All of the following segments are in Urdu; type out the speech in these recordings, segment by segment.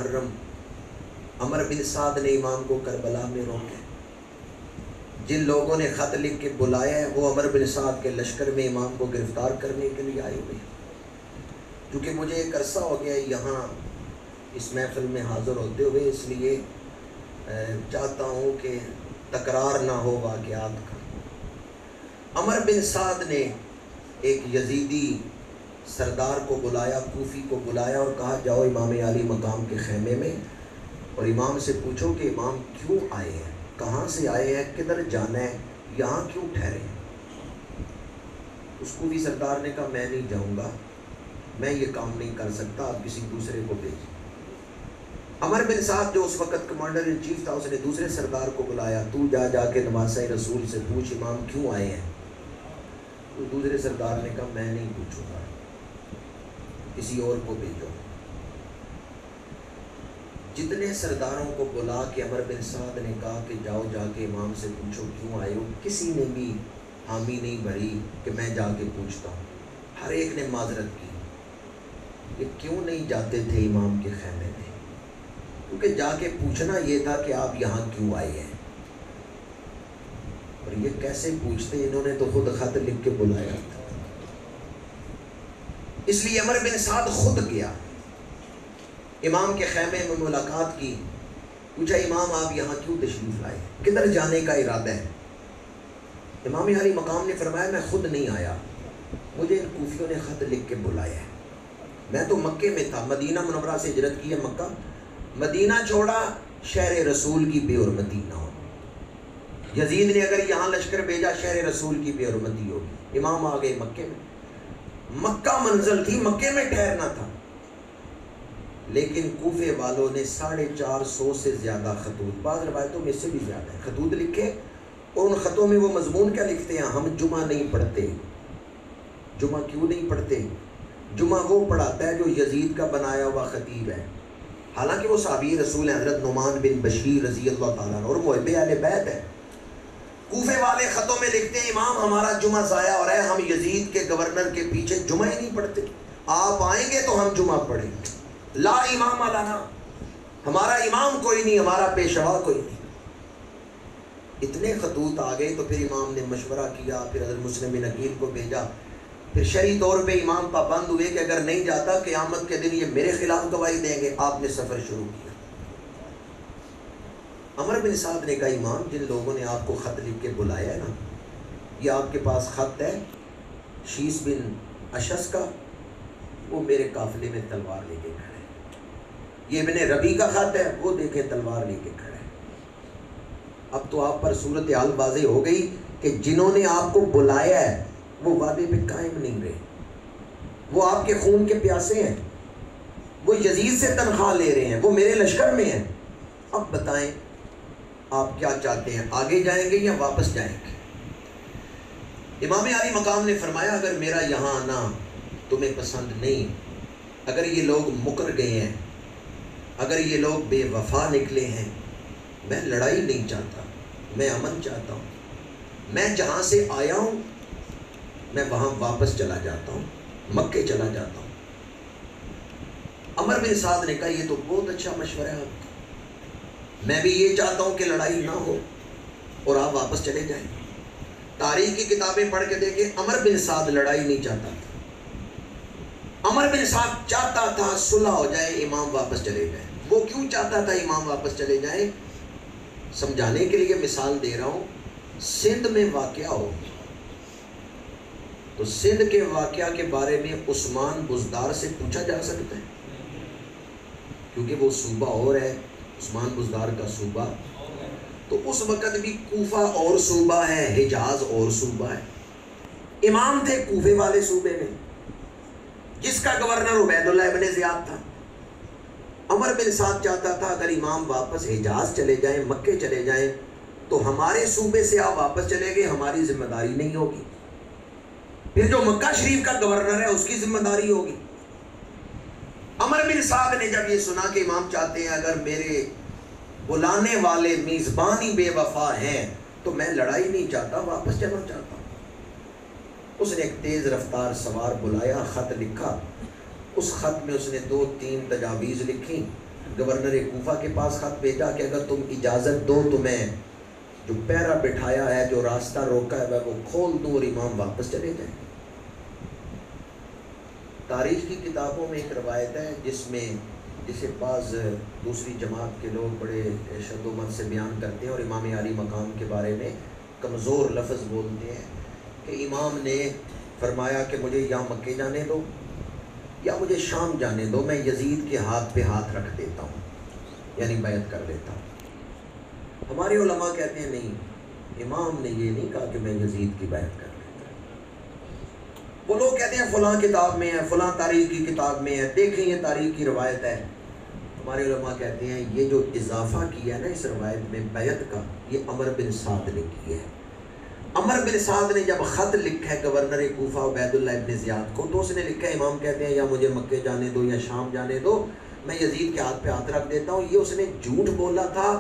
محرم عمر بن سعد نے امام کو کربلا میں روکا۔ جن لوگوں نے خط لکھ کے بلایا ہے وہ عمر بن سعد کے لشکر میں امام کو گرفتار کرنے کے لیے آئے ہوئے ہیں۔ کیونکہ مجھے ایک عرصہ ہو گیا یہاں اس محفل میں حاضر ہوتے ہوئے، اس لیے چاہتا ہوں کہ تکرار نہ ہو واقعات کا۔ عمر بن سعد نے ایک یزیدی سردار کو بلایا، کوفی کو بلایا اور کہا جاؤ امام علی مقام کے خیمے میں اور امام سے پوچھو کہ امام کیوں آئے ہیں، کہاں سے آئے ہیں، کدھر جانا ہے، یہاں کیوں ٹھہرے ہیں۔ اس کوفی سردار نے کہا میں نہیں جاؤں گا، میں یہ کام نہیں کر سکتا، آپ کسی دوسرے کو بھیجیں۔ عمر بن سعد جو اس وقت کمانڈر ان چیف تھا، اس نے دوسرے سردار کو بلایا، تو جا کے نواسہ رسول سے پوچھ امام کیوں آئے ہیں۔ تو دوسرے سردار نے کہا میں نہیں پوچھوں گا، کسی اور کو بھیجو۔ جتنے سرداروں کو بلا کے عمر بن سعد نے کہا کہ جاؤ جا کے امام سے پوچھو کیوں آئے ہو، کسی نے بھی حامی نہیں بھری کہ میں جا کے پوچھتا ہوں۔ ہر ایک نے معذرت کی کہ کیوں نہیں جاتے تھے امام کے خیمے میں، کیونکہ جا کے پوچھنا یہ تھا کہ آپ یہاں کیوں آئے ہیں۔ اور یہ کیسے پوچھتے، انہوں نے تو خود خط لکھ کے بلایا تھا۔ اس لیے عمر بن سعد خود گیا، امام کے خیمے میں ملاقات کی، پوچھا امام آپ یہاں کیوں تشریف لائے، کدھر جانے کا ارادہ ہے۔ امام علی مقام نے فرمایا میں خود نہیں آیا، مجھے ان کوفیوں نے خط لکھ کے بلایا ہے۔ میں تو مکے میں تھا، مدینہ منورہ سے ہجرت کی ہے مکہ، مدینہ چھوڑا شہر رسول کی بے حرمتی نہ ہو۔ یزید نے اگر یہاں لشکر بھیجا شہر رسول کی بے حرمتی ہوگی۔ امام آ گئے مکے میں، مکہ منزل تھی، مکے میں ٹھہرنا تھا، لیکن کوفے والوں نے 450 سے زیادہ خطوط، بعض روایتوں میں اس سے بھی زیادہ ہے، خطوط لکھے، اور ان خطوں میں وہ مضمون کیا لکھتے ہیں، ہم جمعہ نہیں پڑھتے۔ جمعہ کیوں نہیں پڑھتے؟ جمعہ وہ پڑھاتا ہے جو یزید کا بنایا ہوا خطیب ہے، حالانکہ وہ صحابی رسول ہیں، حضرت نعمان بن بشیر رضی اللہ تعالیٰ عنہ اور محب اہل بیت ہے۔ کوفے والے خطوں میں لکھتے ہیں امام ہمارا جمعہ ضائع ہو رہا ہے، ہم یزید کے گورنر کے پیچھے جمعہ ہی نہیں پڑھتے، آپ آئیں گے تو ہم جمعہ پڑھیں گے، لا امام لنا، ہمارا امام کوئی نہیں، ہمارا پیشوا کوئی نہیں۔ اتنے خطوط آ گئے تو پھر امام نے مشورہ کیا، پھر حضرت مسلم بن عقیل کو بھیجا، پھر شرعی طور پہ امام پابند ہوئے کہ اگر نہیں جاتا قیامت کے دن یہ میرے خلاف گواہی دیں گے۔ آپ نے سفر شروع کیا۔ عمر بن سعد نے کہا امام جن لوگوں نے آپ کو خط لکھ کے بلایا ہے نا، یہ آپ کے پاس خط ہے شیس بن اشس کا، وہ میرے قافلے میں تلوار لے کے کھڑے ہیں۔ یہ ابن ربی کا خط ہے، وہ دیکھیں تلوار لے کے کھڑے ہیں۔ اب تو آپ پر صورتحال واضح ہو گئی کہ جنہوں نے آپ کو بلایا ہے وہ وعدے پہ قائم نہیں رہے، وہ آپ کے خون کے پیاسے ہیں، وہ یزید سے تنخواہ لے رہے ہیں، وہ میرے لشکر میں ہیں۔ اب بتائیں آپ کیا چاہتے ہیں، آگے جائیں گے یا واپس جائیں گے؟ امام علی مقام نے فرمایا اگر میرا یہاں آنا تمہیں پسند نہیں، اگر یہ لوگ مکر گئے ہیں، اگر یہ لوگ بے وفا نکلے ہیں، میں لڑائی نہیں چاہتا، میں امن چاہتا ہوں، میں جہاں سے آیا ہوں میں وہاں واپس چلا جاتا ہوں، مکے چلا جاتا ہوں۔ عمر بن سعد نے کہا یہ تو بہت اچھا مشورہ ہے آپ کا، میں بھی یہ چاہتا ہوں کہ لڑائی نہ ہو اور آپ واپس چلے جائیں۔ تاریخ کی کتابیں پڑھ کے دیکھیں، عمر بن سعد لڑائی نہیں چاہتا تھا، عمر بن سعد چاہتا تھا صلح ہو جائے، امام واپس چلے جائیں۔ وہ کیوں چاہتا تھا امام واپس چلے جائیں؟ سمجھانے کے لیے مثال دے رہا ہوں، سندھ میں واقعہ ہو تو سندھ کے واقعہ کے بارے میں عثمان بزدار سے پوچھا جا سکتا ہے، کیونکہ وہ صوبہ اور ہے، عثمان بزدار کا صوبہ، تو اس وقت بھی کوفہ اور صوبہ ہے، حجاز اور صوبہ ہے۔ امام تھے کوفے والے صوبے میں جس کا گورنر عبید اللہ ابن زیاد تھا۔ عمر بن سعد چاہتا تھا اگر امام واپس حجاز چلے جائیں، مکے چلے جائیں، تو ہمارے صوبے سے آپ واپس چلے گئے، ہماری ذمہ داری نہیں ہوگی، پھر جو مکہ شریف کا گورنر ہے اس کی ذمہ داری ہوگی۔ عمر بن سعد نے جب یہ سنا کہ امام چاہتے ہیں اگر میرے بلانے والے میزبان ہی بے وفا ہیں تو میں لڑائی نہیں چاہتا، واپس چلنا چاہتا ہوں۔ اس نے ایک تیز رفتار سوار بلایا، خط لکھا، اس خط میں اس نے 2-3 تجاویز لکھی، گورنر کوفہ کے پاس خط بھیجا کہ اگر تم اجازت دو تو میں جو پہرا بٹھایا ہے، جو راستہ روکا ہے وہ کھول دوں اور امام واپس چلے جائیں۔ تاریخ کی کتابوں میں ایک روایت ہے جسے بعض دوسری جماعت کے لوگ بڑے شد و مت سے بیان کرتے ہیں اور امام عالی مقام کے بارے میں کمزور لفظ بولتے ہیں کہ امام نے فرمایا کہ مجھے یا مکے جانے دو یا مجھے شام جانے دو، میں یزید کے ہاتھ پہ ہاتھ رکھ دیتا ہوں، یعنی بیعت کر لیتا ہوں۔ ہمارے علماء کہتے ہیں نہیں، امام نے یہ نہیں کہا کہ میں یزید کی بیعت کر لیتا ہوں۔ وہ لوگ کہتے ہیں فلاں کتاب میں ہے، فلاں تاریخ کی کتاب میں ہے، دیکھیں یہ تاریخ کی روایت ہے۔ ہمارے علماء کہتے ہیں یہ جو اضافہ کیا ہے نا اس روایت میں بیعت کا، یہ عمر بن سعد نے کی ہے۔ عمر بن سعد نے جب خط لکھا ہے گورنر کوفہ عبید اللہ ابن زیاد کو، تو اس نے لکھا ہے امام کہتے ہیں یا مجھے مکے جانے دو یا شام جانے دو، میں یزید کے ہاتھ پہ ہاتھ رکھ دیتا ہوں۔ یہ اس نے جھوٹ بولا تھا،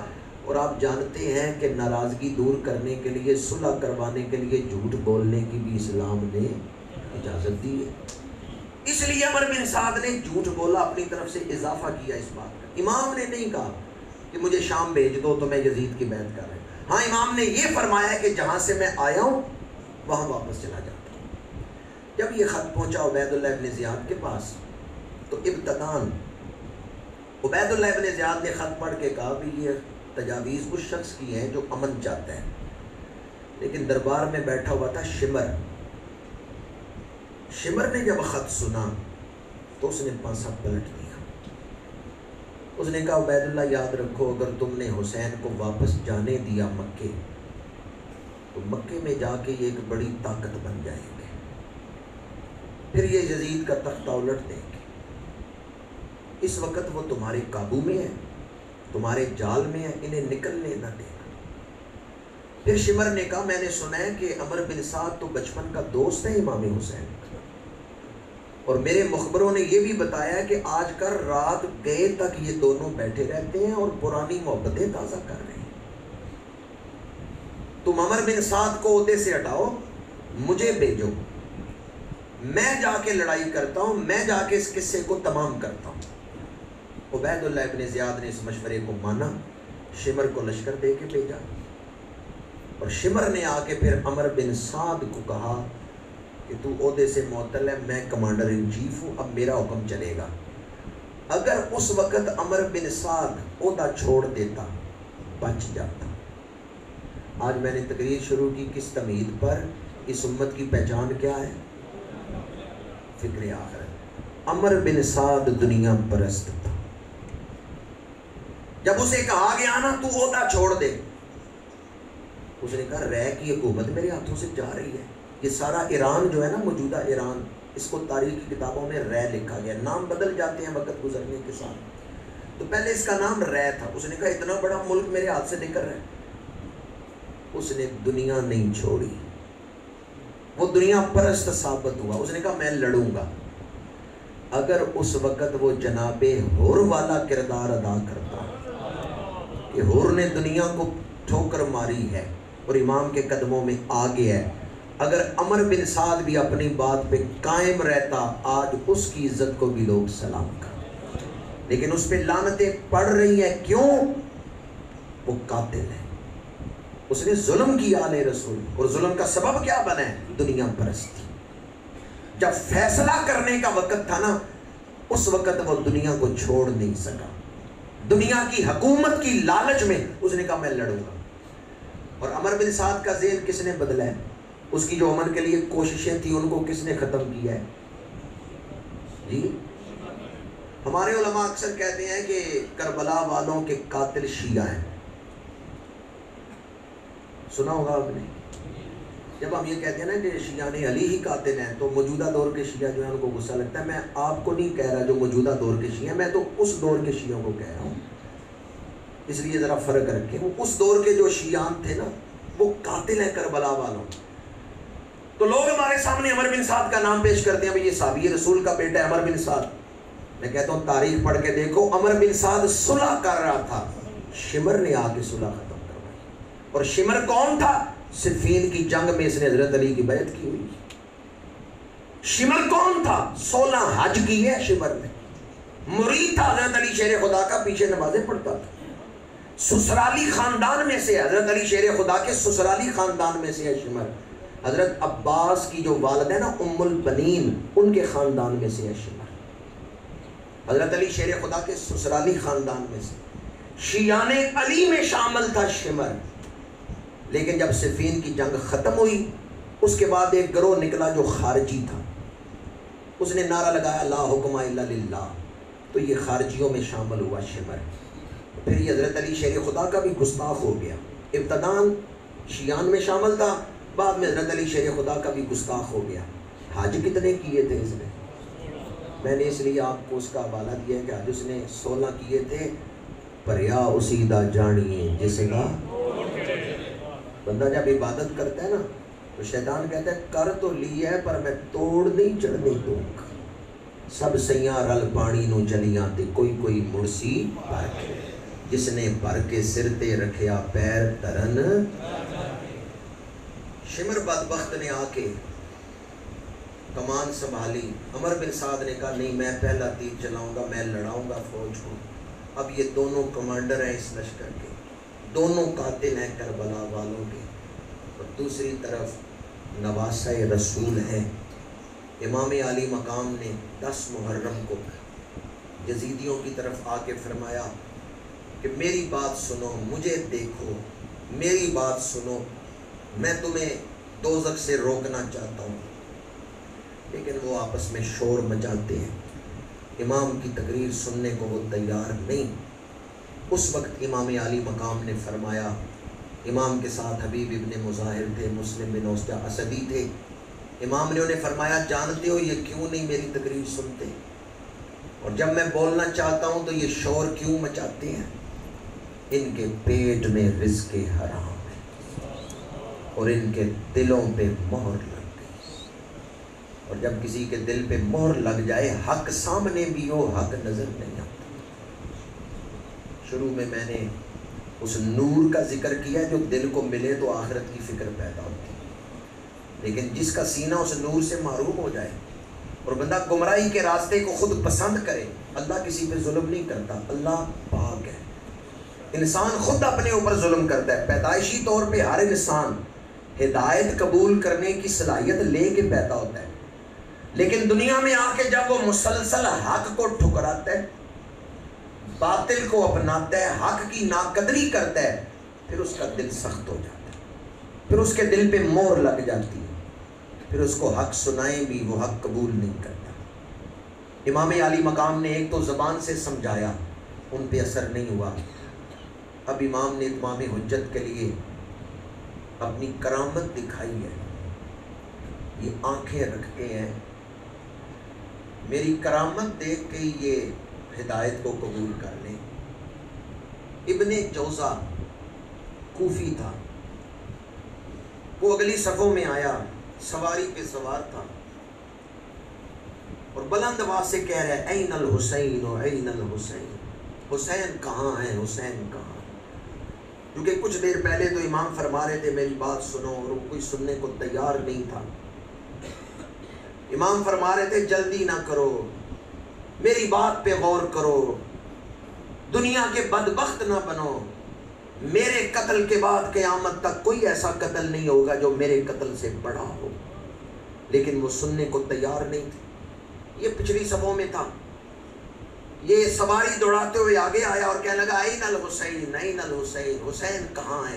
اور آپ جانتے ہیں کہ ناراضگی دور کرنے کے لیے، صلح کروانے کے لیے جھوٹ بولنے کی بھی اسلام نے اجازت دی ہے۔ اس لیے عمر بن سعد نے جھوٹ بولا، اپنی طرف سے اضافہ کیا اس بات کا۔ امام نے نہیں کہا کہ مجھے شام بھیج دو تو میں یزید کی بیعت کر رہا ہوں۔ ہاں امام نے یہ فرمایا کہ جہاں سے میں آیا ہوں وہاں واپس چلا جاتا ہوں۔ جب یہ خط پہنچا عبید اللہ ابن زیاد کے پاس تو ابتداً عبید اللہ ابن زیاد نے خط پڑھ کے کہا بھی یہ تجاویز اس شخص کی ہیں جو امن چاہتا ہے، لیکن دربار میں بیٹھا ہوا تھا شمر نے جب خط سنا تو اس نے پانسا پلٹ دیا۔ اس نے کہا عبید اللہ یاد رکھو، اگر تم نے حسین کو واپس جانے دیا مکے تو مکے میں جا کے یہ ایک بڑی طاقت بن جائیں گے، پھر یہ یزید کا تختہ الٹ دیں گے۔ اس وقت وہ تمہارے قابو میں ہے، تمہارے جال میں ہے، انہیں نکلنے نہ دینا۔ پھر شمر نے کہا میں نے سنا ہے کہ عمر بن سعد تو بچپن کا دوست ہے امام حسین، اور میرے مخبروں نے یہ بھی بتایا کہ آج کل رات گئے تک یہ دونوں بیٹھے رہتے ہیں اور پرانی محبتیں تازہ کر رہے ہیں۔ تم عمر بن سعد کو عہدے سے ہٹاؤ، مجھے بھیجو، میں جا کے لڑائی کرتا ہوں، میں جا کے اس قصے کو تمام کرتا ہوں۔ عبید اللہ ابن زیاد نے اس مشورے کو مانا، شمر کو لشکر دے کے بھیجا، اور شمر نے آ کے پھر عمر بن سعد کو کہا کہ تو عہدے سے معطل ہے، میں کمانڈر ان چیف ہوں، اب میرا حکم چلے گا۔ اگر اس وقت عمر بن سعد عہدہ چھوڑ دیتا بچ جاتا۔ آج میں نے تقریر شروع کی کس تمہید پر؟ اس امت کی پہچان کیا ہے؟ فکر آخرت۔ عمر بن سعد دنیا پرست تھا۔ جب اسے کہا گیا نا تو عہدہ چھوڑ دے، اس نے کہا رہ کی حکومت میرے ہاتھوں سے جا رہی ہے۔ یہ سارا ایران جو ہے نا، موجودہ ایران، اس کو تاریخ کی کتابوں میں رے لکھا گیا، نام بدل جاتے ہیں وقت گزرنے کے ساتھ، تو پہلے اس کا نام رے تھا۔ اس نے کہا اتنا بڑا ملک میرے ہاتھ سے نکل رہا ہے۔ اس نے دنیا نہیں چھوڑی، وہ دنیا پرست ثابت ہوا۔ اس نے کہا میں لڑوں گا۔ اگر اس وقت وہ جناب حر والا کردار ادا کرتا کہ حر نے دنیا کو ٹھوکر ماری ہے اور امام کے قدموں میں آ گیا ہے، اگر عمر بن سعد بھی اپنی بات پہ قائم رہتا، آج اس کی عزت کو بھی لوگ سلام کرتے، لیکن اس پہ لعنتیں پڑ رہی ہیں۔ کیوں؟ وہ قاتل ہے، اس نے ظلم کیا آل رسول، اور ظلم کا سبب کیا بنا ہے؟ دنیا پرستی۔ جب فیصلہ کرنے کا وقت تھا نا، اس وقت وہ دنیا کو چھوڑ نہیں سکا۔ دنیا کی حکومت کی لالچ میں اس نے کہا میں لڑوں گا۔ اور عمر بن سعد کا ذہن کس نے بدلا ہے؟ اس کی جو امن کے لیے کوششیں تھیں ان کو کس نے ختم کیا ہے؟ جی ہمارے علماء اکثر کہتے ہیں کہ کربلا والوں کے قاتل شیعہ ہیں، سنا ہوگا آپ نے۔ جب ہم یہ کہتے ہیں نا کہ شیعہ نے علی ہی قاتل ہیں، تو موجودہ دور کے شیعہ جو ہیں ان کو غصہ لگتا ہے۔ میں آپ کو نہیں کہہ رہا جو موجودہ دور کے شیعہ ہیں، میں تو اس دور کے شیعوں کو کہہ رہا ہوں، اس لیے ذرا فرق رکھیں۔ وہ اس دور کے جو شیعان تھے نا، وہ قاتل ہیں کربلا والوں۔ تو لوگ ہمارے سامنے عمر بن سعد کا نام پیش کرتے ہیں، بھئی یہ صحابی رسول کا بیٹا ہے عمر بن سعد۔ میں کہتا ہوں تاریخ پڑھ کے دیکھو، عمر بن سعد صلح کر رہا تھا، شمر نے آ کے صلح ختم کروائی۔ اور شمر کون تھا؟ صفین کی جنگ میں اس نے حضرت علی کی بیعت کی ہوئی۔ شمر کون تھا؟ 16 حج کی ہے شمر نے، مرید تھا حضرت علی شیر خدا کا، پیچھے نمازیں پڑھتا تھا. سسرالی خاندان میں سے حضرت علی شیر خدا کے سسرالی خاندان میں سے ہے شمر. حضرت عباس کی جو والد ہے نا ام البنین، ان کے خاندان میں سے ہے شمر. حضرت علی شیر خدا کے سسرالی خاندان میں سے شیعان علی میں شامل تھا شمر. لیکن جب صفین کی جنگ ختم ہوئی اس کے بعد ایک گروہ نکلا جو خارجی تھا. اس نے نعرہ لگایا لا حکم الا للہ، تو یہ خارجیوں میں شامل ہوا شمر. پھر یہ حضرت علی شیر خدا کا بھی گستاخ ہو گیا. ابتدان شیعان میں شامل تھا، بعد میں حضرت علی شیر خدا کا بھی گستاخ ہو گیا. حج کتنے کیے تھے اس نے؟ میں نے اس لیے آپ کو اس کا حوالہ دیا ہے کہ حج اس نے 16 کیے تھے. پریا اسی دا جانیے جس کا بندہ جب عبادت کرتا ہے نا تو شیطان کہتا ہے کر تو لی ہے پر میں توڑ نہیں چڑھنے دوں گا. سب سیاں رل پانی نو چلیاں تے کوئی کوئی مرسی بھر کے، جس نے بھر کے سر تے رکھیا پیر ترن. شمر بدبخت نے آ کے کمان سنبھالی. عمر بن سعد نے کہا نہیں میں پہلا تیر چلاؤں گا، میں لڑاؤں گا فوج کو. اب یہ دونوں کمانڈر ہیں اس لشکر کے، دونوں قاتل ہیں کربلا والوں کے، اور دوسری طرف نواسہ رسول ہے. امام علی مقام نے 10 محرم کو یزیدیوں کی طرف آ کے فرمایا کہ میری بات سنو، مجھے دیکھو، میری بات سنو، میں تمہیں دوزخ سے روکنا چاہتا ہوں. لیکن وہ آپس میں شور مچاتے ہیں. امام کی تقریر سننے کو وہ تیار نہیں. اس وقت امام علی مقام نے فرمایا، امام کے ساتھ حبیب ابن مظاہر تھے، مسلم بن اوسجہ اسدی تھے. امام نے انہیں فرمایا جانتے ہو یہ کیوں نہیں میری تقریر سنتے، اور جب میں بولنا چاہتا ہوں تو یہ شور کیوں مچاتے ہیں؟ ان کے پیٹ میں رزق حرام ہے اور ان کے دلوں پہ مہر لگ گئی. اور جب کسی کے دل پہ مہر لگ جائے حق سامنے بھی ہو حق نظر نہیں آتا. شروع میں نے اس نور کا ذکر کیا جو دل کو ملے تو آخرت کی فکر پیدا ہوتی ہے. لیکن جس کا سینہ اس نور سے محروم ہو جائے اور بندہ گمراہی کے راستے کو خود پسند کرے، اللہ کسی پہ ظلم نہیں کرتا، اللہ پاک ہے. انسان خود اپنے اوپر ظلم کرتا ہے. پیدائشی طور پہ ہر انسان ہدایت قبول کرنے کی صلاحیت لے کے پیدا ہوتا ہے، لیکن دنیا میں آ کے جب وہ مسلسل حق کو ٹھکراتا ہے، باطل کو اپناتا ہے، حق کی ناقدری کرتا ہے، پھر اس کا دل سخت ہو جاتا ہے، پھر اس کے دل پہ مہر لگ جاتی ہے، پھر اس کو حق سنائیں بھی وہ حق قبول نہیں کرتا. امام علی مقام نے ایک تو زبان سے سمجھایا، ان پہ اثر نہیں ہوا. اب امام نے اتمام حجت کے لیے اپنی کرامت دکھائی ہے. یہ آنکھیں رکھتے ہیں، میری کرامت دیکھ کے یہ ہدایت کو قبول کر لیں. ابن جوزہ کوفی تھا، وہ اگلی صفوں میں آیا، سواری پہ سوار تھا اور بلند آواز سے کہہ رہا ہے این الحسین و این الحسین، حسین کہاں ہے، حسین کہاں. کیونکہ کچھ دیر پہلے تو امام فرما رہے تھے میری بات سنو، اور وہ کوئی سننے کو تیار نہیں تھا. امام فرما رہے تھے جلدی نہ کرو، میری بات پہ غور کرو، دنیا کے بدبخت نہ بنو. میرے قتل کے بعد قیامت تک کوئی ایسا قتل نہیں ہوگا جو میرے قتل سے بڑا ہو. لیکن وہ سننے کو تیار نہیں تھے. یہ پچھلی صفوں میں تھا. یہ سواری دوڑاتے ہوئے آگے آیا اور کہنے لگا این الحسین این الحسین، حسین کہاں ہے.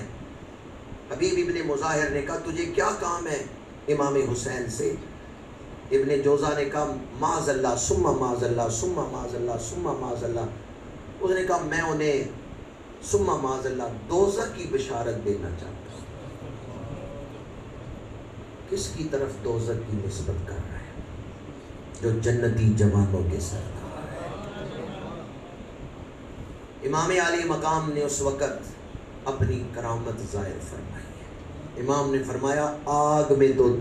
حبیب ابن مظاہر نے کہا تجھے کیا کام ہے امام حسین سے. ابن جوزہ نے کہا معاذ اللہ ثم معاذ اللہ ثم معاذ اللہ ثم معاذ اللہ. اس نے کہا میں انہیں ثم معاذ اللہ دوزخ کی بشارت دینا چاہتا ہوں. کس کی طرف دوزخ کی نسبت کر رہا ہے؟ جو جنتی جوانوں کے سردار ہے. امام علی مقام نے اس وقت اپنی کرامت ظاہر فرمائی ہے. امام نے فرمایا آگ میں تو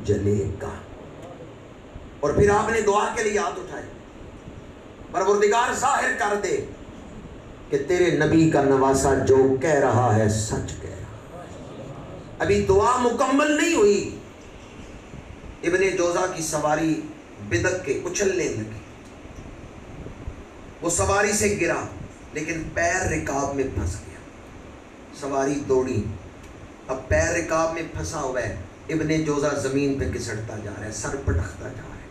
جلے گا. اور پھر آپ نے دعا کے لیے ہاتھ اٹھائے، پروردگار ظاہر کر دے کہ تیرے نبی کا نواسہ جو کہہ رہا ہے سچ کہہ رہا ہے. ابھی دعا مکمل نہیں ہوئی، ابن جوزہ کی سواری بدک کے اچھلنے لگی. وہ سواری سے گرا لیکن پیر رکاب میں پھنس گیا. سواری دوڑی, اب پیر رکاب میں پھنسا ہوا ہے. ابن جوزہ زمین پہ گھسٹتا جا رہا ہے, سر پٹکتا جا رہا ہے.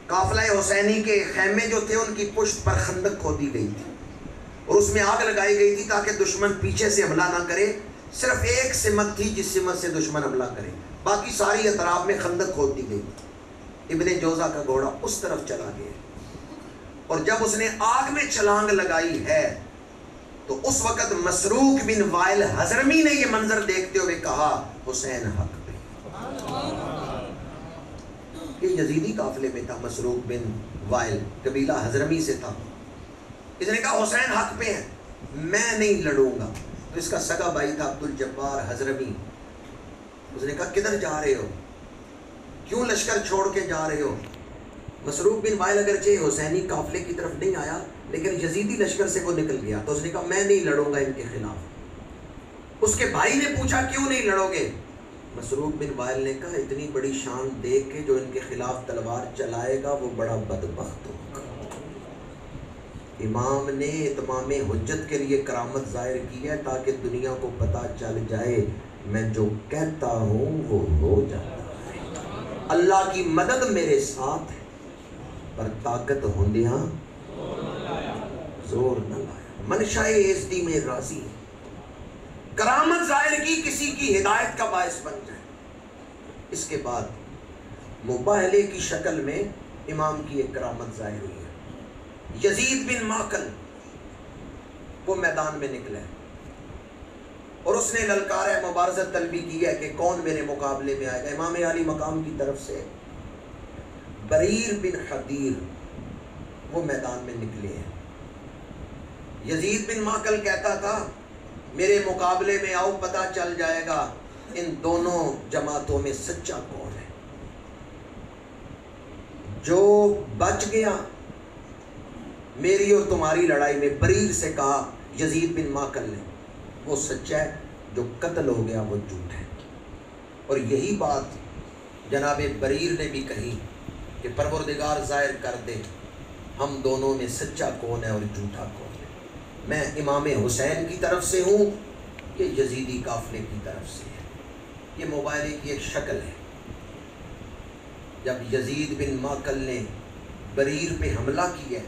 قافلہ حسینی کے خیمے جو تھے ان کی پشت پر خندق کھودی گئی تھی اور اس میں آگ لگائی گئی تھی تاکہ دشمن پیچھے سے حملہ نہ کرے. صرف ایک سمت تھی جس سمت سے دشمن حملہ کرے, باقی ساری اطراف میں خندق کھود دی گئی. ابن جوزہ کا گھوڑا اس طرف چلا گیا اور جب اس نے آگ میں چھلانگ لگائی ہے تو اس وقت مسروق بن وائل حضرمی نے یہ منظر دیکھتے ہوئے کہا حسین حق پہ. یہ یزیدی قافلے میں تھا. مسروق بن وائل قبیلہ حضرمی سے تھا. اس نے کہا حسین حق پہ ہے, میں نہیں لڑوں گا. تو اس کا سگا بھائی تھا عبد الجبار حضرمی. اس نے کہا کدھر جا رہے ہو, کیوں لشکر چھوڑ کے جا رہے ہو؟ مسروق بن وائل اگرچہ حسینی قافلے کی طرف نہیں آیا لیکن یزیدی لشکر سے وہ نکل گیا. تو اس نے کہا میں نہیں لڑوں گا ان کے خلاف. اس کے بھائی نے پوچھا کیوں نہیں لڑو گے؟ مسروق بن وائل نے کہا اتنی بڑی شان دیکھ کے جو ان کے خلاف تلوار چلائے گا وہ بڑا بدبخت ہوگا. امام نے اتمام حجت کے لیے کرامت ظاہر کی ہے تاکہ دنیا کو پتہ چل جائے میں جو کہتا ہوں وہ ہو جاتا ہے. اللہ کی مدد میرے ساتھ ہے پر طاقت ہوندیاں زور نہ لایا. منشاء ایزدی میں راضی ہے. کرامت ظاہر کی کسی کی ہدایت کا باعث بن جائے. اس کے بعد مباہلے کی شکل میں امام کی ایک کرامت ظاہر ہوئی ہے. یزید بن ماکل وہ میدان میں نکلے اور اس نے للکار مبارزت طلبی کی ہے کہ کون میرے مقابلے میں آئے گا. امام علی مقام کی طرف سے بریر بن حدیر وہ میدان میں نکلے ہیں. یزید بن ماکل کہتا تھا میرے مقابلے میں آؤ, پتہ چل جائے گا ان دونوں جماعتوں میں سچا کون ہے. جو بچ گیا میری اور تمہاری لڑائی میں, بریر سے کہا یزید بن ماکل نے, وہ سچا ہے, جو قتل ہو گیا وہ جھوٹ ہے. اور یہی بات جناب بریر نے بھی کہی کہ پروردگار ظاہر کر دے ہم دونوں میں سچا کون ہے اور جھوٹا کون ہے. میں امام حسین کی طرف سے ہوں, یہ یزیدی قافلے کی طرف سے ہے. یہ مباہلے کی ایک شکل ہے. جب یزید بن ماکل نے بریر پہ حملہ کیا,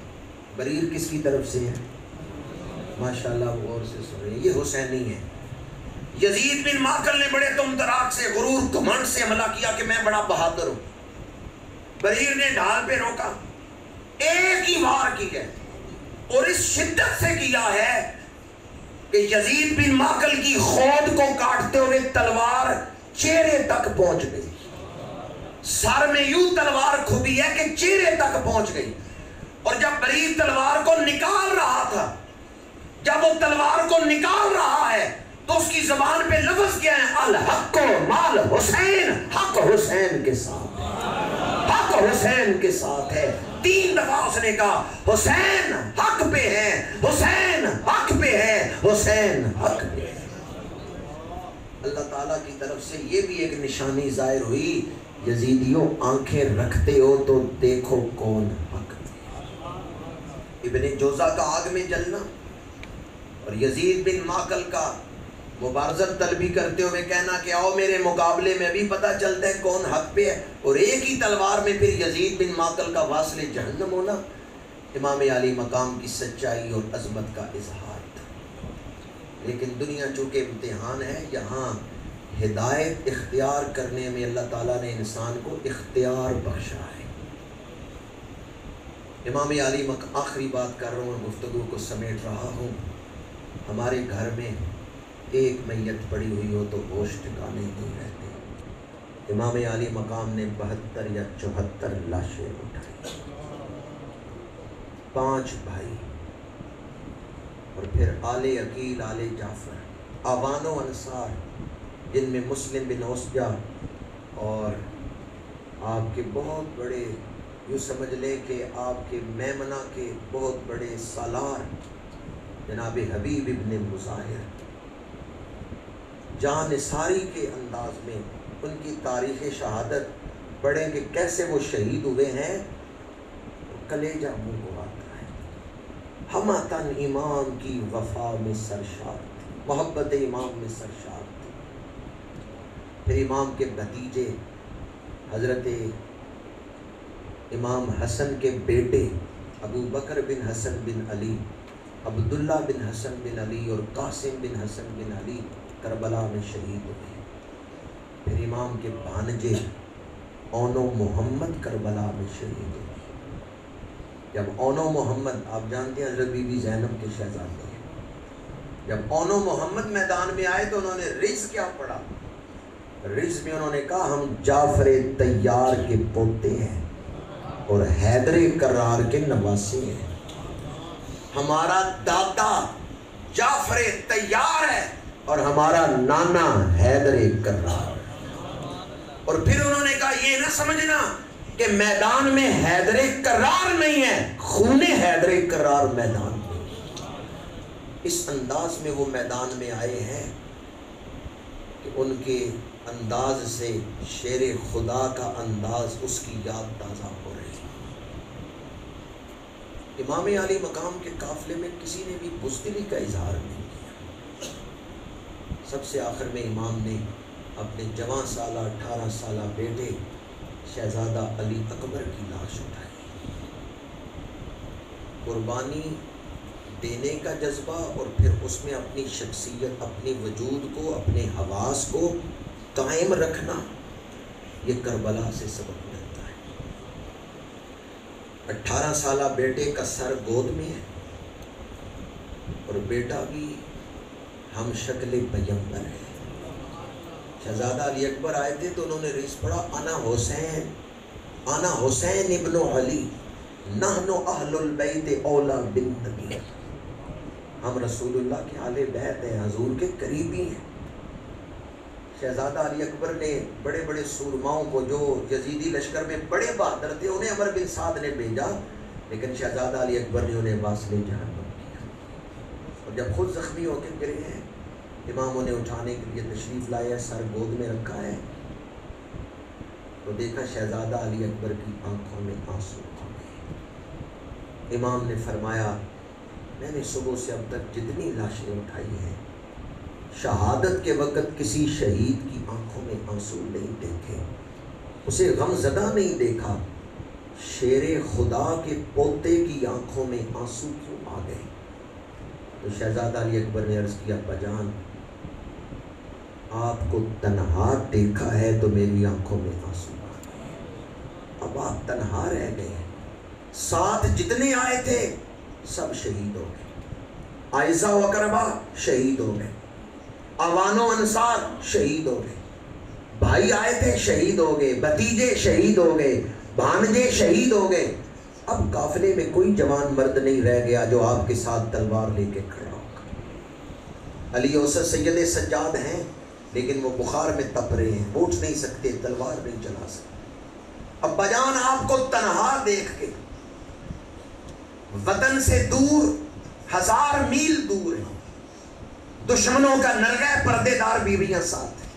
بریر کس کی طرف سے ہے؟ ماشاءاللہ غور سے سنیں, یہ حسینی ہے. یزید بن ماکل نے بڑے تمتراک سے, غرور گھمنڈ سے حملہ کیا کہ میں بڑا بہادر ہوں. بریر نے ڈھال پہ روکا, ایک ہی وار کی ہے اور اس شدت سے کیا ہے کہ یزید بن ماکل کی خود کو کاٹتے ہوئے تلوار چہرے تک پہنچ گئی. سر میں یوں تلوار کھبی ہے کہ چہرے تک پہنچ گئی. اور جب بریر تلوار کو نکال رہا تھا, جب وہ تلوار کو نکال رہا ہے تو اس کی زبان پہ لفظ کیا ہے, الحق مال حسین, حق حسین کے ساتھ ہے, حق حسین کے ساتھ ہے. 3 دفعہ اس نے کہا حسین حق پہ ہے, حسین حق پہ ہے, حسین حق پہ ہے. اللہ تعالیٰ کی طرف سے یہ بھی ایک نشانی ظاہر ہوئی, یزیدیوں آنکھیں رکھتے ہو تو دیکھو کون حق پہ. ابن جوزہ کا آگ میں جلنا اور یزید بن ماکل کا مبارزت طلبی کرتے ہوئے کہنا کہ آؤ میرے مقابلے میں بھی پتہ چلتا ہے کون حق پہ ہے, اور ایک ہی تلوار میں پھر یزید بن ماکل کا واصل جہنم ہونا, امام علی مقام کی سچائی اور عظمت کا اظہار تھا. لیکن دنیا چونکہ امتحان ہے, یہاں ہدایت اختیار کرنے میں اللہ تعالیٰ نے انسان کو اختیار بخشا ہے. امام علی آخری بات کر رہا ہوں, گفتگو کو سمیٹ رہا ہوں. ہمارے گھر میں ایک میت پڑی ہوئی ہو تو ہوش ٹھکانے نہیں رہتے. امام علی مقام نے 72 یا 74 لاشیں اٹھائی, 5 بھائی اور پھر آل عقیل, آل جعفر, آوان و انصار, جن میں مسلم بن اوسجا اور آپ کے بہت بڑے, یوں سمجھ لیں کہ آپ کے میمنہ کے بہت بڑے سالار جناب حبیب ابن مظاہر, جان نثاری کے انداز میں ان کی تاریخ شہادت پڑھیں کہ کیسے وہ شہید ہوئے ہیں, کلیجہ منہ کو آتا ہے. ہمتن امام کی وفا میں سرشار تھی، محبت امام میں سرشار تھی۔ پھر امام کے بھتیجے حضرت امام حسن کے بیٹے ابو بکر بن حسن بن علی، عبداللہ بن حسن بن علی اور قاسم بن حسن بن علی کربلا میں شہید ہوئے۔ پھر امام کے بھانجے اونو محمد کربلا میں شہید ہوئے۔ جب اونو محمد، آپ جانتے ہیں حضرت بی بی زینب کے شہزادے ہیں، جب اونو محمد میدان میں آئے تو انہوں نے رز کیا پڑھا؟ رز میں انہوں نے کہا ہم جعفر طیار کے پوتے ہیں اور حیدر کرار کے نواسے ہیں، ہمارا دادا جعفر طیار ہے اور ہمارا نانا حیدر کرار۔ اور پھر انہوں نے کہا یہ نہ سمجھنا کہ میدان میں حیدر کرار نہیں ہے، خون حیدر کرار میدان میں۔ اس انداز میں وہ میدان میں آئے ہیں کہ ان کے انداز سے شیر خدا کا انداز اس کی یاد تازہ ہو رہی ہے۔ امام علی مقام کے قافلے میں کسی نے بھی بزدلی کا اظہار نہیں کیا۔ سب سے آخر میں امام نے اپنے جوان سالہ 18 سالہ بیٹے شہزادہ علی اکبر کی لاش اٹھائی۔ قربانی دینے کا جذبہ اور پھر اس میں اپنی شخصیت، اپنی وجود کو، اپنے حواس کو قائم رکھنا، یہ کربلا سے سبق ملتا ہے۔ 18 سالہ بیٹے کا سر گود میں ہے اور بیٹا بھی ہم شکل پیغمبر ہے۔ شہزادہ علی اکبر آئے تھے تو انہوں نے رئیس پڑھا انا حسین ابن علی نحن اہل البیت اولا بالنبی، ہم رسول اللہ کے اہل بیت ہیں، حضور کے قریبی ہیں۔ شہزادہ علی اکبر نے بڑے بڑے سورماؤں کو جو یزیدی لشکر میں بڑے بہادر تھے انہیں عمر بن سعد نے بھیجا، لیکن شہزادہ علی اکبر نے انہیں واصل جہنم کیا۔ اور جب خود زخمی ہو کے گرے ہیں، امام انہیں اٹھانے کے لیے تشریف لائے، سر گود میں رکھا ہے تو دیکھا شہزادہ علی اکبر کی آنکھوں میں آنسو آ گئے۔ امام نے فرمایا میں نے صبح سے اب تک جتنی لاشیں اٹھائی ہیں، شہادت کے وقت کسی شہید کی آنکھوں میں آنسو نہیں دیکھے، اسے غم زدہ نہیں دیکھا، شیر خدا کے پوتے کی آنکھوں میں آنسو کیوں آ گئے؟ تو شہزادہ علی اکبر نے عرض کیا ابا جان، آپ کو تنہا دیکھا ہے تو میری آنکھوں میں آنسو آ گئے، اب آپ تنہا رہ گئے ہیں، ساتھ جتنے آئے تھے سب شہید ہو گئے، عائزہ و اقربا شہید ہو گئے، اوان و انصار شہید ہو گئے، بھائی آئے تھے شہید ہو گئے، بھتیجے شہید ہو گئے، بھانجے شہید ہو گئے، اب قافلے میں کوئی جوان مرد نہیں رہ گیا جو آپ کے ساتھ تلوار لے کے کھڑا ہوگا۔ علی اوسط سید سجاد ہیں لیکن وہ بخار میں تپ رہے ہیں، اٹھ نہیں سکتے، تلوار نہیں چلا سکتے۔ ابا جان آپ کو تنہا دیکھ کے، وطن سے دور 1000 میل دور ہے، دشمنوں کا نرغہ پردے دار بیویاں ساتھ ہیں،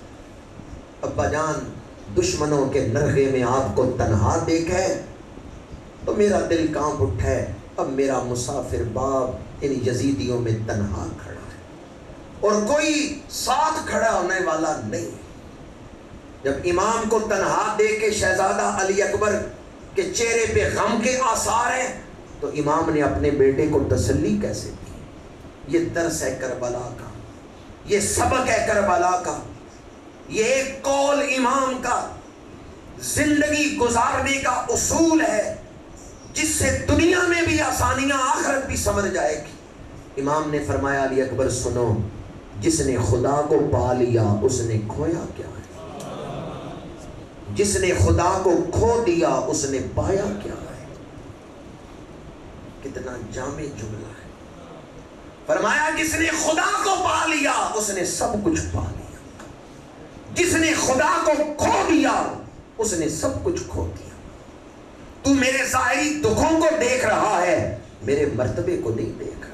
ابا جان دشمنوں کے نرغے میں آپ کو تنہا دیکھے تو میرا دل کانپ اٹھا ہے، اب میرا مسافر باپ ان یزیدیوں میں تنہا کھڑا ہے اور کوئی ساتھ کھڑا ہونے والا نہیں۔ جب امام کو تنہا دیکھ کے شہزادہ علی اکبر کے چہرے پہ غم کے آثار ہیں تو امام نے اپنے بیٹے کو تسلی کیسے دی؟ یہ درس ہے کربلا کا، یہ سبق ہے کربلا کا، یہ ایک قول امام کا زندگی گزارنے کا اصول ہے جس سے دنیا میں بھی آسانیاں، آخرت بھی سمجھ جائے گی۔ امام نے فرمایا علی اکبر سنو، جس نے خدا کو پا لیا اس نے کھویا کیا ہے، جس نے خدا کو کھو دیا اس نے پایا کیا ہے۔ کتنا جامع جملہ ہے۔ فرمایا جس نے خدا کو پا لیا اس نے سب کچھ پا لیا، جس نے خدا کو کھو دیا اس نے سب کچھ کھو دیا۔ تو میرے ظاہری دکھوں کو دیکھ رہا ہے، میرے مرتبے کو نہیں دیکھ رہا۔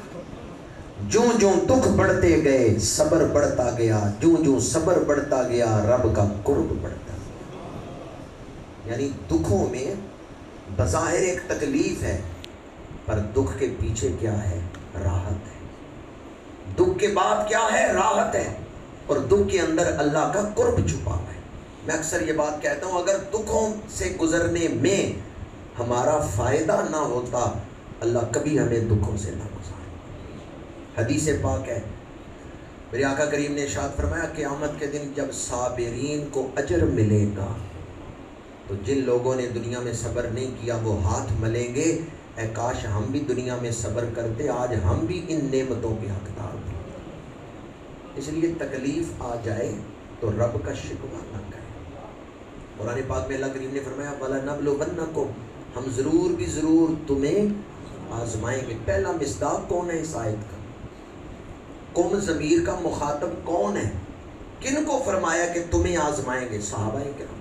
جوں جوں دکھ بڑھتے گئے صبر بڑھتا گیا، جوں جوں صبر بڑھتا گیا رب کا قرب بڑھتا گیا۔ یعنی دکھوں میں بظاہر ایک تکلیف ہے پر دکھ کے پیچھے کیا ہے؟ راحت ہے. دکھ کے بعد کیا ہے؟ راحت ہے. اور دکھ کے اندر اللہ کا قرب چھپا ہوا ہے. میں اکثر یہ بات کہتا ہوں، اگر دکھوں سے گزرنے میں ہمارا فائدہ نہ ہوتا، اللہ کبھی ہمیں دکھوں سے نہ گزارے. حدیث پاک ہے، میرے آقا کریم نے ارشاد فرمایا قیامت کے دن جب صابرین کو اجر ملے گا تو جن لوگوں نے دنیا میں صبر نہیں کیا وہ ہاتھ ملیں گے، اے کاش ہم بھی دنیا میں صبر کرتے، آج ہم بھی ان نعمتوں کے حقدار ہوتے. اس لیے تکلیف آ جائے تو رب کا شکوہ نہ کریں. قرآن پاک میں اللہ کریم نے فرمایا وَلَنَبْلُوَنَّكُمْ، ہم ضرور بھی ضرور تمہیں آزمائیں گے. پہلا مصداق کون ہے اس آیت کا؟ قوم ضمیر کا مخاطب کون ہے؟ کن کو فرمایا کہ تمہیں آزمائیں گے؟ صحابہ کرام.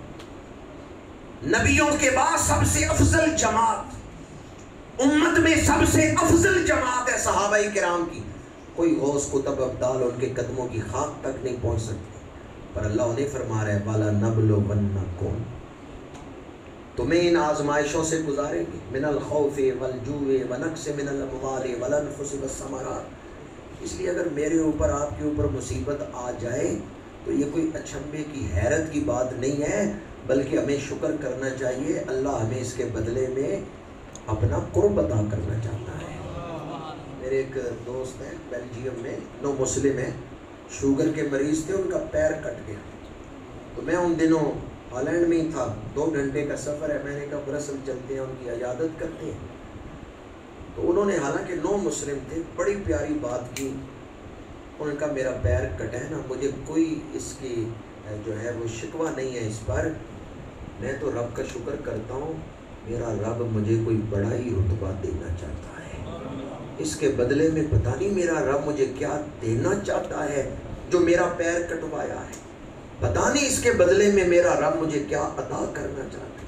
نبیوں کے بعد سب سے افضل جماعت، امت میں سب سے افضل جماعت ہے صحابہ کرام کی. کوئی غوث قطب ابدال ان کے قدموں کی خاک تک نہیں پہنچ سکتے، پر اللہ انہیں فرما رہا ہے وَلَنَبْلُوَنَّكُمْ، تمہیں ان آزمائشوں سے گزاریں گے. من الخوف والجوع ونقص من الاموال والانفس والثمرات. اس لیے اگر میرے اوپر آپ کے اوپر مصیبت آ جائے تو یہ کوئی اچھمبے کی حیرت کی بات نہیں ہے، بلکہ ہمیں شکر کرنا چاہیے. اللہ ہمیں اس کے بدلے میں اپنا قرب عطا کرنا چاہتا ہے. میرے ایک دوست ہیں بیلجیم میں، نو مسلم ہیں، شوگر کے مریض تھے، ان کا پیر کٹ گیا. تو میں ان دنوں ہالینڈ میں ہی تھا، 2 گھنٹے کا سفر ہے. میں نے کہا برسل چلتے ہیں، ان کی عیادت کرتے ہیں. تو انہوں نے حالانکہ نو مسلم تھے، بڑی پیاری بات کی. انہوں نے کہا میرا پیر کٹا ہے نا، مجھے کوئی اس کی جو ہے وہ شکوہ نہیں ہے اس پر، میں تو رب کا شکر کرتا ہوں، میرا رب مجھے کوئی بڑا ہی رتبہ دینا چاہتا ہے. اس کے بدلے میں پتہ نہیں میرا رب مجھے کیا دینا چاہتا ہے جو میرا پیر کٹوایا ہے. پتہ نہیں اس کے بدلے میں میرا رب مجھے کیا عطا کرنا چاہتا ہے.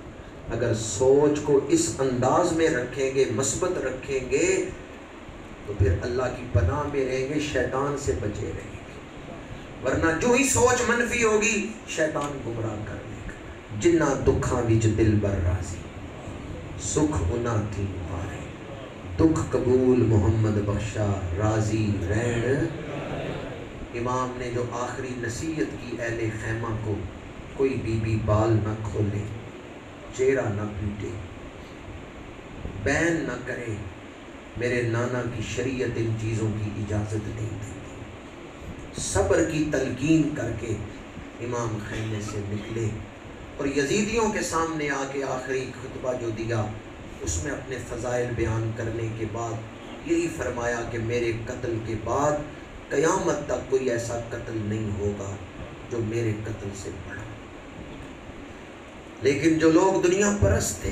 اگر سوچ کو اس انداز میں رکھیں گے، مثبت رکھیں گے، تو پھر اللہ کی پناہ میں رہیں گے، شیطان سے بچے رہیں گے. ورنہ جو ہی سوچ منفی ہوگی شیطان گمراہ کر دے گا. جنہ دکھاں وچ دل بر راضی، سکھ انہاں تھی مارے، دکھ قبول محمد بخشا، راضی رہن. امام نے جو آخری نصیحت کی اہل خیمہ کو، کوئی بی بی بال نہ کھولے، چہرہ نہ پیٹے، بین نہ کرے، میرے نانا کی شریعت ان چیزوں کی اجازت نہیں دیتی. صبر کی تلقین کر کے امام خیمے سے نکلے اور یزیدیوں کے سامنے آ کے آخری خطبہ جو دیا اس میں اپنے فضائل بیان کرنے کے بعد یہی فرمایا کہ میرے قتل کے بعد قیامت تک کوئی ایسا قتل نہیں ہوگا جو میرے قتل سے بڑا. لیکن جو لوگ دنیا پرست تھے،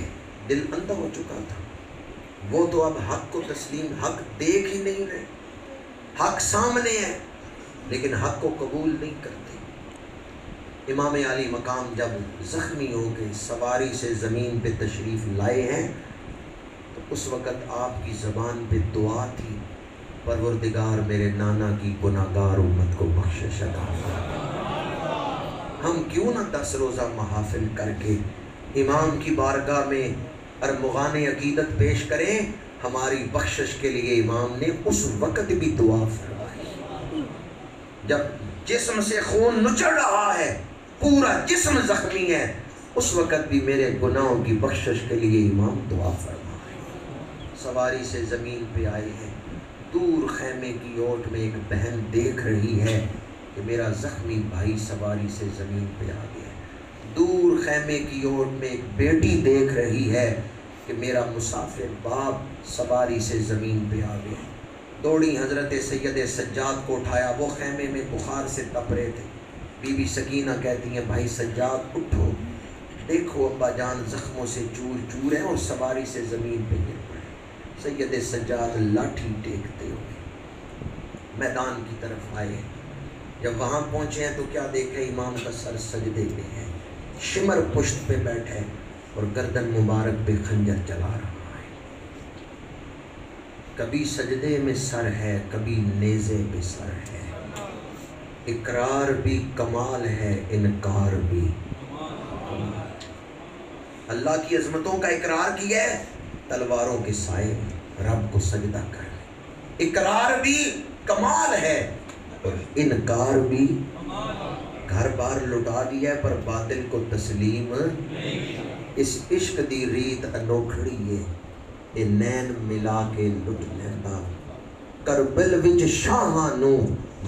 دل اندھا ہو چکا تھا، وہ تو اب حق کو تسلیم، حق دیکھ ہی نہیں رہے. حق سامنے ہے لیکن حق کو قبول نہیں کرتے. امام علی مقام جب زخمی ہو کے سواری سے زمین پہ تشریف لائے ہیں تو اس وقت آپ کی زبان پہ دعا تھی، پروردگار میرے نانا کی گناہگار امت کو بخشش عطا فرما. ہم کیوں نہ 10 روزہ محافل کر کے امام کی بارگاہ میں ارمغان عقیدت پیش کریں. ہماری بخشش کے لیے امام نے اس وقت بھی دعا فرمائی جب جسم سے خون نچڑ رہا ہے، پورا جسم زخمی ہے، اس وقت بھی میرے گناہوں کی بخشش کے لیے امام دعا فرمائے. سواری سے زمین پہ آئے ہیں، دور خیمے کی اوٹ میں ایک بہن دیکھ رہی ہے کہ میرا زخمی بھائی سواری سے زمین پہ آ گیا. دور خیمے کی اوٹ میں ایک بیٹی دیکھ رہی ہے کہ میرا مسافر باپ سواری سے زمین پہ آ گیا. دوڑی حضرت سید سجاد کو اٹھایا، وہ خیمے میں بخار سے تپ رہے تھے. بی بی سکینہ کہتی ہیں بھائی سجاد اٹھو، دیکھو ابا جان زخموں سے چور چور ہیں اور سواری سے زمین پہ گر پڑے. سید سجاد لاٹھی ٹیکتے ہوئے میدان کی طرف آئے. جب وہاں پہنچے ہیں تو کیا دیکھے؟ امام کا سر سجدے پہ ہے، شمر پشت پہ بیٹھے اور گردن مبارک پہ خنجر چلا رہا ہے. کبھی سجدے میں سر ہے، کبھی نیزے پہ سر ہے. اقرار بھی کمال ہے، انکار بھی. اللہ کی عظمتوں کا اقرار کیا ہے، تلواروں کے سائے میں رب کو سجدہ کر لیں۔ اقرار بھی کمال ہے اور انکار بھی، گھر بار لٹا دیا ہے پر باطل کو تسلیم اس عشق دی ریت انوکھڑی ہے، اے نین ملا کے لٹ لیتا، کربل وچ شاہاں نو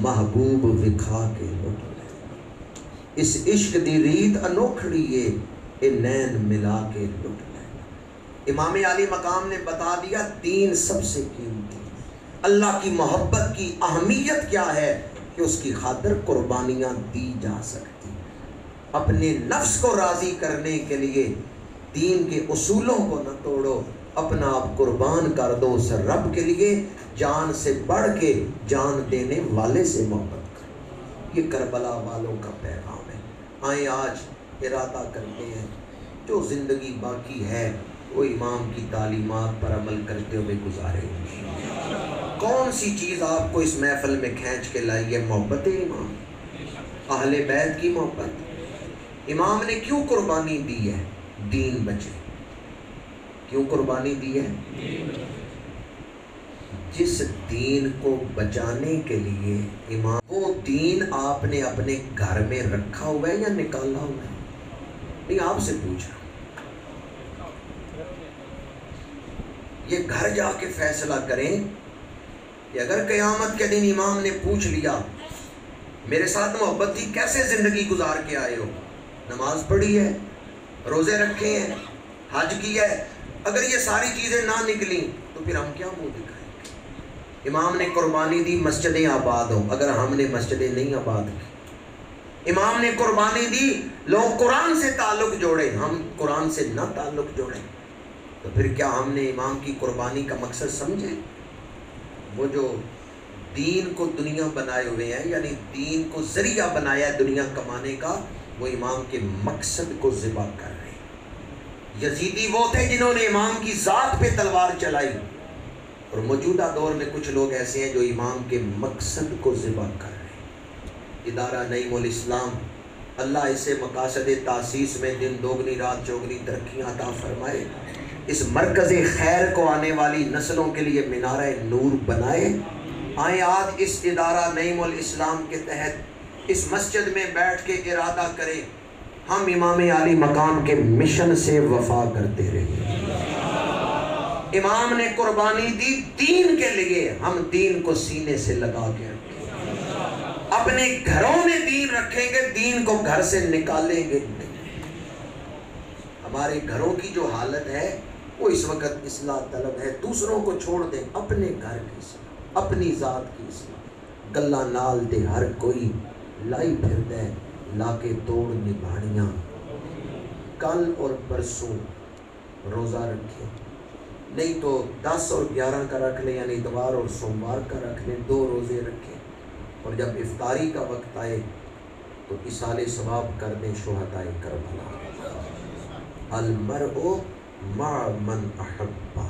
محبوب وکھا کے لٹ لیتا، اس عشق دی ریت انوکھڑی ہے، اے نین ملا کے لٹ لیتا۔ امام علی مقام نے بتا دیا دین سب سے قیمتی، اللہ کی محبت کی اہمیت کیا ہے کہ اس کی خاطر قربانیاں دی جا سکتی۔ اپنے نفس کو راضی کرنے کے لیے دین کے اصولوں کو نہ توڑو، اپنا آپ قربان کر دو اس رب کے لیے، جان سے بڑھ کے جان دینے والے سے محبت کرو۔ یہ کربلا والوں کا پیغام ہے۔ آئیں آج ارادہ کرتے ہیں جو زندگی باقی ہے وہ امام کی تعلیمات پر عمل کرتے ہوئے گزارے۔ کون سی چیز آپ کو اس محفل میں کھینچ کے لائی ہے؟ محبت امام، اہل بیت کی محبت۔ امام نے کیوں قربانی دی ہے؟ دین بچے۔ کیوں قربانی دی ہے؟ جس دین کو بچانے کے لیے امام، وہ دین آپ نے اپنے گھر میں رکھا ہوا ہے یا نکالا ہوا ہے؟ نہیں، آپ سے پوچھ رہا ہوں۔ یہ گھر جا کے فیصلہ کریں کہ اگر قیامت کے دن امام نے پوچھ لیا میرے ساتھ محبت تھی، کیسے زندگی گزار کے آئے ہو؟ نماز پڑھی ہے، روزے رکھے ہیں، حج کیا ہے، اگر یہ ساری چیزیں نہ نکلیں تو پھر ہم کیا منہ دکھائیں گے؟ امام نے قربانی دی مسجدیں آباد ہوں، اگر ہم نے مسجدیں نہیں آباد کی۔ امام نے قربانی دی لوگ قرآن سے تعلق جوڑے، ہم قرآن سے نہ تعلق جوڑیں، تو پھر کیا ہم نے امام کی قربانی کا مقصد سمجھے؟ وہ جو دین کو دنیا بنائے ہوئے ہیں، یعنی دین کو ذریعہ بنایا ہے دنیا کمانے کا، وہ امام کے مقصد کو ذبح کر رہے ہیں۔ یزیدی وہ تھے جنہوں نے امام کی ذات پہ تلوار چلائی، اور موجودہ دور میں کچھ لوگ ایسے ہیں جو امام کے مقصد کو ذبح کر رہے ہیں۔ ادارہ نعیم الاسلام، اللہ اسے مقاصد تاسیس میں دن دوگنی رات چوگنی ترقیاں عطا فرمائے، اس مرکز خیر کو آنے والی نسلوں کے لیے مینارہ نور بنائے۔ آئیں آج اس ادارہ نعیم الاسلام کے تحت اس مسجد میں بیٹھ کے ارادہ کریں ہم امام علی مقام کے مشن سے وفا کرتے رہیں۔ امام نے قربانی دی دین کے لیے، ہم دین کو سینے سے لگا کے رکھیں، اپنے گھروں میں دین رکھیں گے، دین کو گھر سے نکالیں گے۔ ہمارے گھروں کی جو حالت ہے وہ اس وقت اصلاح طلب ہے۔ دوسروں کو چھوڑ دیں، اپنے گھر کی اصلاح، اپنی ذات کی اصلاح۔ گلا نال دے ہر کوئی لائی پھر دے، لا کے توڑ نبھاڑیاں۔ کل اور پرسوں روزہ رکھیں، نہیں تو 10 اور 11 کا رکھ لیں، یعنی اتوار اور سوموار کا رکھ لیں، 2 روزے رکھیں، اور جب افطاری کا وقت آئے تو اصال ثواب کر دیں شہدائے کربلا۔ المرء مع من احبہ۔